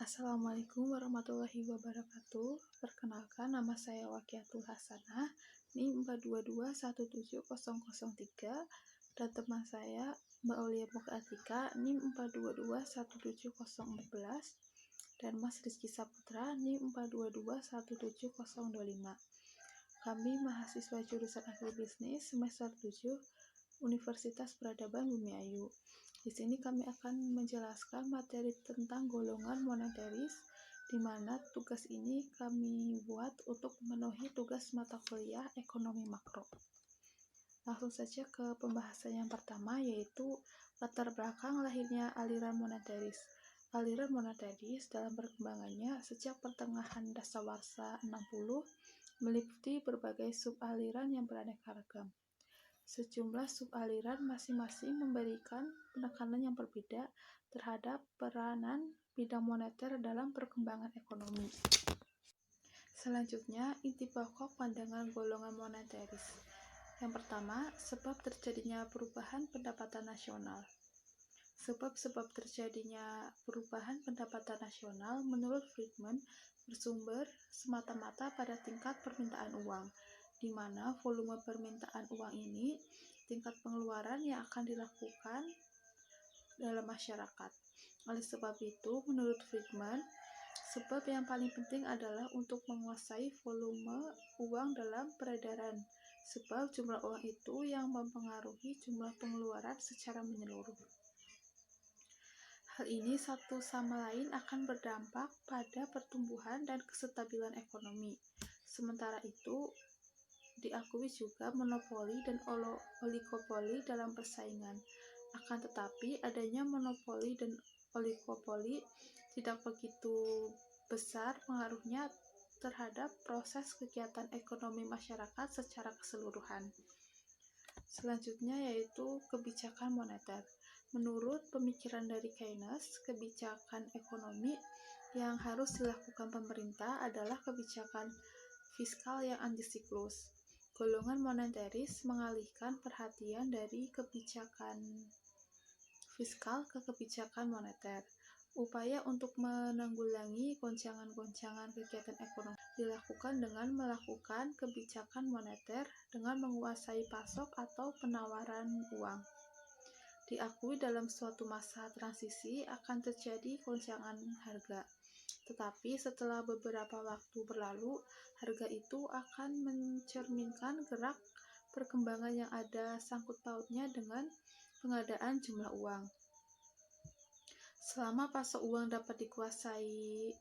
Assalamualaikum warahmatullahi wabarakatuh. Perkenalkan, nama saya Waqiatul Hasanah, NIM 422170003, dan teman saya Mbak Aulia Mukatika, NIM 4221714, dan Mas Rizky Saputra, NIM 4221725. Kami mahasiswa jurusan Agribisnis semester 7 Universitas Peradaban Bumiayu. Di sini kami akan menjelaskan materi tentang golongan moneteris, di mana tugas ini kami buat untuk memenuhi tugas mata kuliah ekonomi makro. Langsung saja ke pembahasan yang pertama, yaitu latar belakang lahirnya aliran moneteris. Aliran moneteris dalam perkembangannya sejak pertengahan dasawarsa 60 meliputi berbagai sub-aliran yang beraneka ragam. Sejumlah sub-aliran masing-masing memberikan penekanan yang berbeda terhadap peranan bidang moneter dalam perkembangan ekonomi. Selanjutnya, inti pokok pandangan golongan moneteris. Yang pertama, sebab terjadinya perubahan pendapatan nasional. Sebab-sebab terjadinya perubahan pendapatan nasional menurut Friedman bersumber semata-mata pada tingkat permintaan uang, di mana volume permintaan uang ini tingkat pengeluaran yang akan dilakukan dalam masyarakat. Oleh sebab itu, menurut Friedman, sebab yang paling penting adalah untuk menguasai volume uang dalam peredaran, sebab jumlah uang itu yang mempengaruhi jumlah pengeluaran secara menyeluruh. Hal ini satu sama lain akan berdampak pada pertumbuhan dan kestabilan ekonomi. Sementara itu, diakui juga monopoli dan oligopoli dalam persaingan. Akan tetapi, adanya monopoli dan oligopoli tidak begitu besar pengaruhnya terhadap proses kegiatan ekonomi masyarakat secara keseluruhan. Selanjutnya yaitu kebijakan moneter. Menurut pemikiran dari Keynes, kebijakan ekonomi yang harus dilakukan pemerintah adalah kebijakan fiskal yang antisiklus. Golongan moneteris mengalihkan perhatian dari kebijakan fiskal ke kebijakan moneter. Upaya untuk menanggulangi goncangan-goncangan kegiatan ekonomi dilakukan dengan melakukan kebijakan moneter dengan menguasai pasok atau penawaran uang. Diakui dalam suatu masa transisi akan terjadi goncangan harga, tetapi setelah beberapa waktu berlalu, harga itu akan mencerminkan gerak perkembangan yang ada sangkut pautnya dengan pengadaan jumlah uang. Selama pasok uang dapat dikuasai,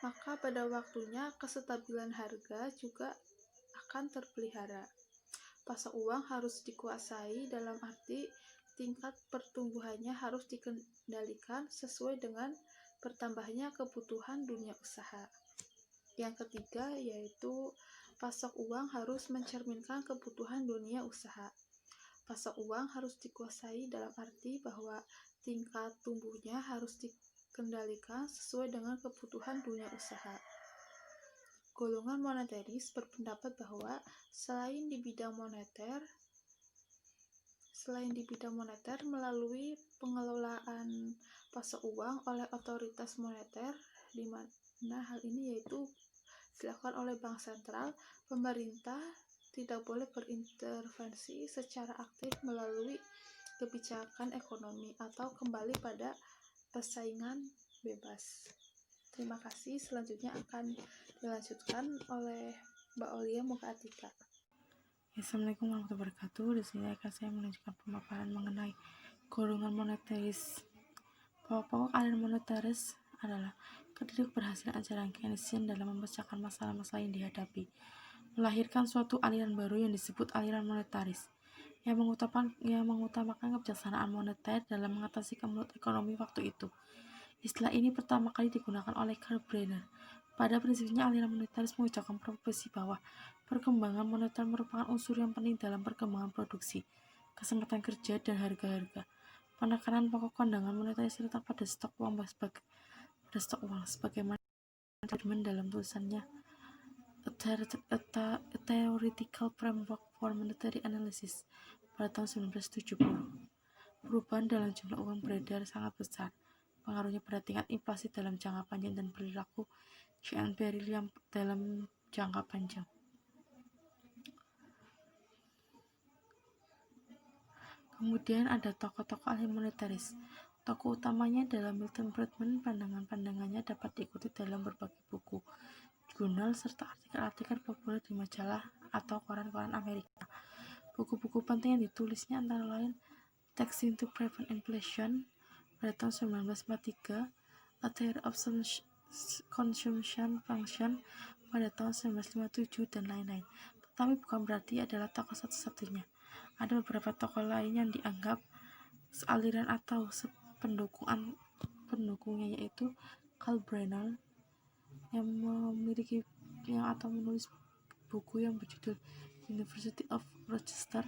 maka pada waktunya kestabilan harga juga akan terpelihara. Pasok uang harus dikuasai dalam arti tingkat pertumbuhannya harus dikendalikan sesuai dengan bertambahnya kebutuhan dunia usaha. Yang ketiga yaitu pasok uang harus mencerminkan kebutuhan dunia usaha. Pasok uang harus dikuasai dalam arti bahwa tingkat tumbuhnya harus dikendalikan sesuai dengan kebutuhan dunia usaha. Golongan moneteris berpendapat bahwa selain di bidang moneter melalui pengelolaan pasok uang oleh otoritas moneter, di mana hal ini yaitu dilakukan oleh bank sentral, pemerintah tidak boleh berintervensi secara aktif melalui kebijakan ekonomi atau kembali pada persaingan bebas. Terima kasih. Selanjutnya akan dilanjutkan oleh Mbak Aulia Mukatika. Assalamualaikum warahmatullahi wabarakatuh. Di sini akan saya menunjukkan pemaparan mengenai golongan moneteris. Pokok aliran moneteris adalah ketidakberhasilan ajaran Keynesian dalam memecahkan masalah-masalah yang dihadapi, melahirkan suatu aliran baru yang disebut aliran monetaris, yang mengutamakan kebijaksanaan moneter dalam mengatasi kemelut ekonomi waktu itu. Istilah ini pertama kali digunakan oleh Karl Brenner. Pada prinsipnya, aliran monetaris mengucapkan proposisi bahwa perkembangan moneter merupakan unsur yang penting dalam perkembangan produksi, kesempatan kerja, dan harga-harga. Penekanan pokok pandangan monetaris terletak pada stok uang sebagaimana Friedman dalam tulisannya A Theoretical Framework for Monetary Analysis pada tahun 1970. Perubahan dalam jumlah uang beredar sangat besar. pengaruhnya pada tingkat inflasi dalam jangka panjang dan perilaku Jean Peril yang dalam jangka panjang. Kemudian ada tokoh-tokoh ahli monetaris. Tokoh utamanya adalah Milton Friedman. Pandangan-pandangannya dapat diikuti dalam berbagai buku, jurnal, serta artikel-artikel populer di majalah atau koran-koran Amerika. Buku-buku penting yang ditulisnya antara lain Taxing to Prevent Inflation pada tahun 1943, A Theory of Consumption Function pada tahun 1957, dan lain-lain. Tetapi bukan berarti adalah tokoh satu-satunya. Ada beberapa tokoh lain yang dianggap sealiran atau pendukungnya, yaitu Karl Brenner yang menulis buku yang berjudul University of Rochester,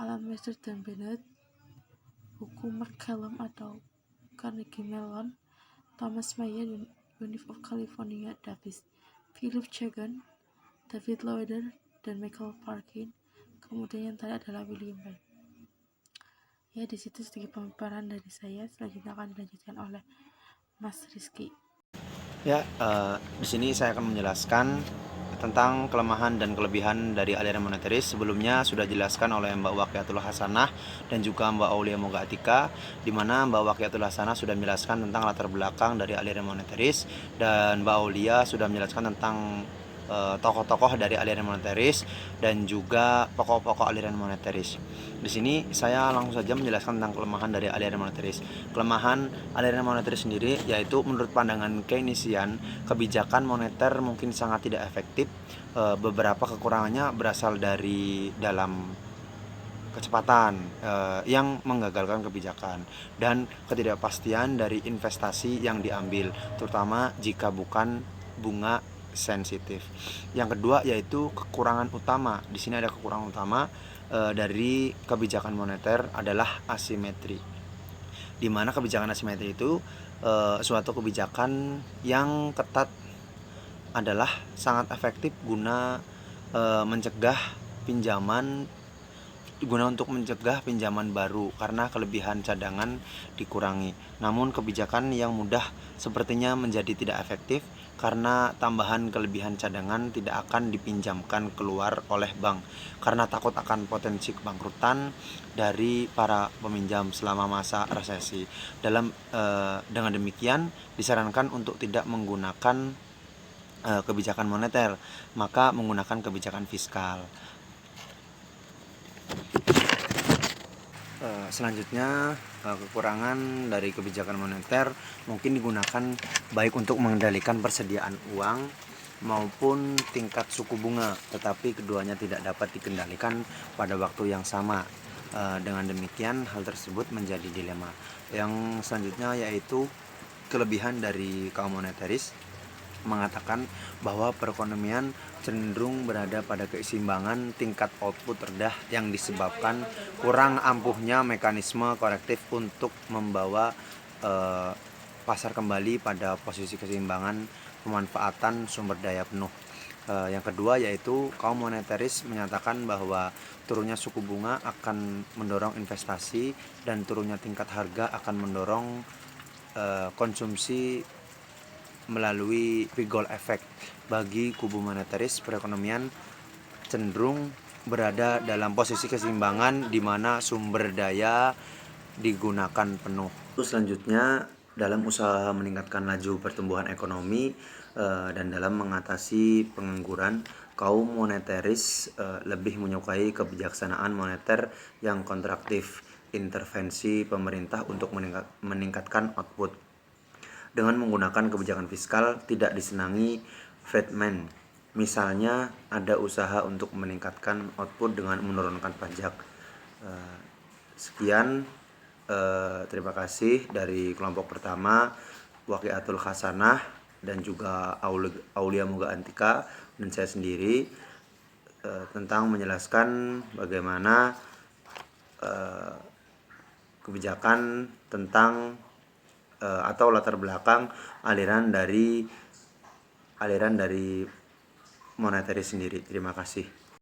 Alan Meister dan Bennett, buku McCallum atau Carnegie Mellon, Thomas Mayer, University of California, Davis, Philip Jagan, David Lloyd, dan Michael Parkin. Kemudian yang terakhir adalah William Bell. Ya, di situ sedikit pemaparan dari saya. Selanjutnya akan dilanjutkan oleh Mas Rizky. Ya, di sini saya akan menjelaskan tentang kelemahan dan kelebihan dari aliran moneteris. Sebelumnya sudah dijelaskan oleh Mbak Waqiatul Hasanah dan juga Mbak Aulia Moga Atika, di mana Mbak Waqiatul Hasanah sudah menjelaskan tentang latar belakang dari aliran moneteris dan Mbak Aulia sudah menjelaskan tentang tokoh-tokoh dari aliran moneteris dan juga pokok-pokok aliran moneteris. Di sini saya langsung saja menjelaskan tentang kelemahan dari aliran moneteris. Kelemahan aliran moneteris sendiri yaitu menurut pandangan Keynesian, kebijakan moneter mungkin sangat tidak efektif. Beberapa kekurangannya berasal dari dalam kecepatan yang menggagalkan kebijakan dan ketidakpastian dari investasi yang diambil, terutama jika bukan bunga sensitif. Yang kedua yaitu kekurangan utama. Di sini ada kekurangan utama dari kebijakan moneter adalah asimetri. Di mana kebijakan asimetri itu suatu kebijakan yang ketat adalah sangat efektif guna untuk mencegah pinjaman baru karena kelebihan cadangan dikurangi. Namun kebijakan yang mudah sepertinya menjadi tidak efektif karena tambahan kelebihan cadangan tidak akan dipinjamkan keluar oleh bank karena takut akan potensi kebangkrutan dari para peminjam selama masa resesi. Dengan demikian disarankan untuk tidak menggunakan kebijakan moneter, maka menggunakan kebijakan fiskal. Selanjutnya, kekurangan dari kebijakan moneter mungkin digunakan baik untuk mengendalikan persediaan uang maupun tingkat suku bunga, tetapi keduanya tidak dapat dikendalikan pada waktu yang sama. Dengan demikian, hal tersebut menjadi dilema. Yang selanjutnya yaitu kelebihan dari kaum moneteris mengatakan bahwa perekonomian cenderung berada pada keseimbangan tingkat output rendah yang disebabkan kurang ampuhnya mekanisme korektif untuk membawa pasar kembali pada posisi keseimbangan pemanfaatan sumber daya penuh. Yang kedua yaitu kaum moneteris menyatakan bahwa turunnya suku bunga akan mendorong investasi dan turunnya tingkat harga akan mendorong konsumsi melalui pigol effect. Bagi kubu moneteris, perekonomian cenderung berada dalam posisi keseimbangan di mana sumber daya digunakan penuh. Selanjutnya, dalam usaha meningkatkan laju pertumbuhan ekonomi dan dalam mengatasi pengangguran, kaum moneteris lebih menyukai kebijaksanaan moneter yang kontraktif, intervensi pemerintah untuk meningkatkan output. Dengan menggunakan kebijakan fiskal tidak disenangi Friedman. Misalnya ada usaha untuk meningkatkan output dengan menurunkan pajak. Sekian, terima kasih dari kelompok pertama Waqiatul Hasanah dan juga Aulia Moga Antika dan saya sendiri tentang menjelaskan bagaimana kebijakan tentang atau latar belakang aliran dari moneteris sendiri. Terima kasih.